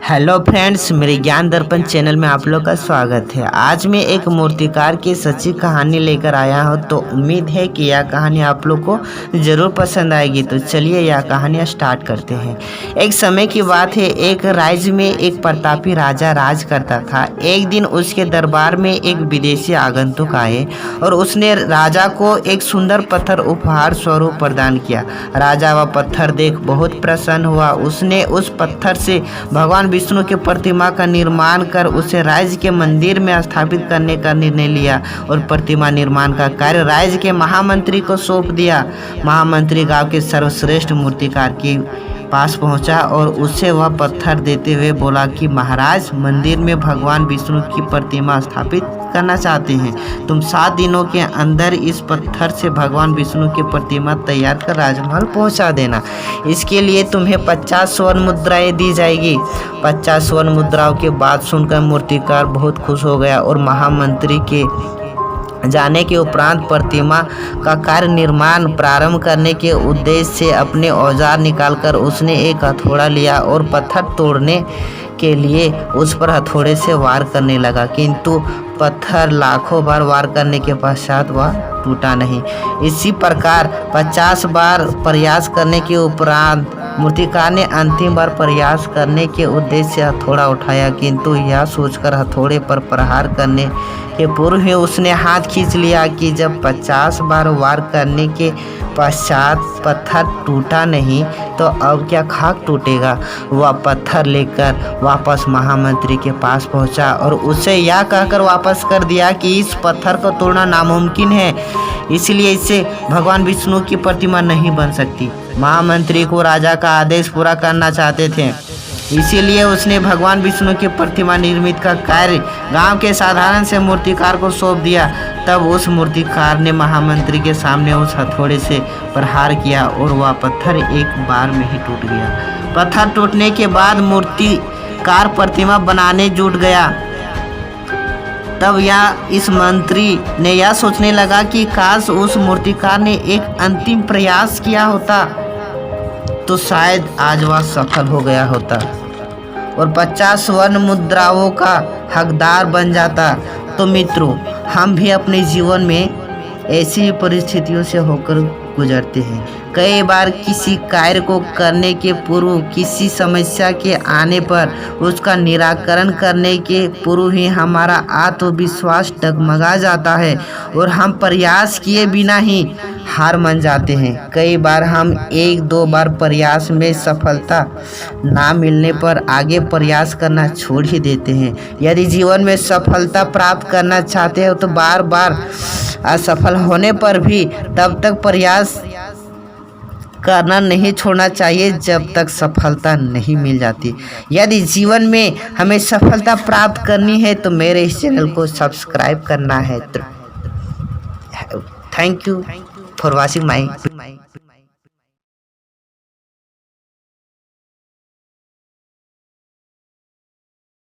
Hello friends, मेरे ज्ञान दर्पण चैनल में आप लोग का स्वागत है। आज मैं एक मूर्तिकार की सच्ची कहानी लेकर आया हूँ। तो उम्मीद है कि यह कहानी आप लोग को ज़रूर पसंद आएगी। तो चलिए यह कहानी स्टार्ट करते हैं। एक समय की बात है, एक राज्य में एक प्रतापी राजा राज करता था। एक दिन उसके दरबार में एक विदेशी आगंतुक आए और उसने राजा को एक सुंदर पत्थर उपहार स्वरूप प्रदान किया। राजा वह पत्थर देख बहुत प्रसन्न हुआ। उसने उस पत्थर से भगवान विष्णु की प्रतिमा का निर्माण कर उसे राज्य के मंदिर में स्थापित करने का निर्णय लिया और प्रतिमा निर्माण का कार्य राज्य के महामंत्री को सौंप दिया। महामंत्री गांव के सर्वश्रेष्ठ मूर्तिकार के पास पहुंचा और उसे वह पत्थर देते हुए बोला कि महाराज, मंदिर में भगवान विष्णु की प्रतिमा स्थापित करना चाहते हैं। तुम 7 दिनों के अंदर इस पत्थर से भगवान विष्णु की प्रतिमा तैयार कर राजमहल पहुंचा देना। इसके लिए तुम्हें 50 स्वर्ण मुद्राएं दी जाएगी। 50 स्वर्ण मुद्राओं की बात सुनकर मूर्तिकार बहुत खुश हो गया और महामंत्री के जाने के उपरांत प्रतिमा का कार्य निर्माण प्रारंभ करने के उद्देश्य से अपने औजार निकालकर उसने एक हथौड़ा लिया और पत्थर तोड़ने के लिए उस पर हथौड़े से वार करने लगा, किंतु पत्थर लाखों बार वार करने के पश्चात वह टूटा नहीं। इसी प्रकार 50 बार प्रयास करने के उपरांत मूर्तिकार ने अंतिम बार प्रयास करने के उद्देश्य से हथौड़ा उठाया, किंतु यह सोचकर हथौड़े पर प्रहार करने के पूर्व ही उसने हाथ खींच लिया कि जब 50 बार वार करने के पश्चात पत्थर टूटा नहीं तो अब क्या खाक टूटेगा। वह पत्थर लेकर वापस महामंत्री के पास पहुंचा और उसे यह कहकर वापस कर दिया कि इस पत्थर को तोड़ना नामुमकिन है, इसलिए इससे भगवान विष्णु की प्रतिमा नहीं बन सकती। महामंत्री को राजा का आदेश पूरा करना चाहते थे, इसीलिए उसने भगवान विष्णु की प्रतिमा निर्मित का कार्य गांव के साधारण से मूर्तिकार को सौंप दिया। तब उस मूर्तिकार ने महामंत्री के सामने उस हथौड़े से प्रहार किया और वह पत्थर एक बार में ही टूट गया। पत्थर टूटने के बाद मूर्तिकार प्रतिमा बनाने जुट गया। तब इस मंत्री ने यह सोचने लगा कि काश उस मूर्तिकार ने एक अंतिम प्रयास किया होता तो शायद आज वह सफल हो गया होता और 50 स्वर्ण मुद्राओं का हकदार बन जाता। तो मित्रों, हम भी अपने जीवन में ऐसी परिस्थितियों से होकर गुजरते हैं। कई बार किसी कार्य को करने के पूर्व, किसी समस्या के आने पर उसका निराकरण करने के पूर्व ही हमारा आत्मविश्वास डगमगा जाता है और हम प्रयास किए बिना ही हार मान जाते हैं। कई बार हम 1-2 बार प्रयास में सफलता ना मिलने पर आगे प्रयास करना छोड़ ही देते हैं। यदि जीवन में सफलता प्राप्त करना चाहते हो तो बार बार असफल होने पर भी तब तक प्रयास करना नहीं छोड़ना चाहिए जब तक सफलता नहीं मिल जाती। यदि जीवन में हमें सफलता प्राप्त करनी है तो मेरे इस चैनल को सब्सक्राइब करना है। Thank you for watching my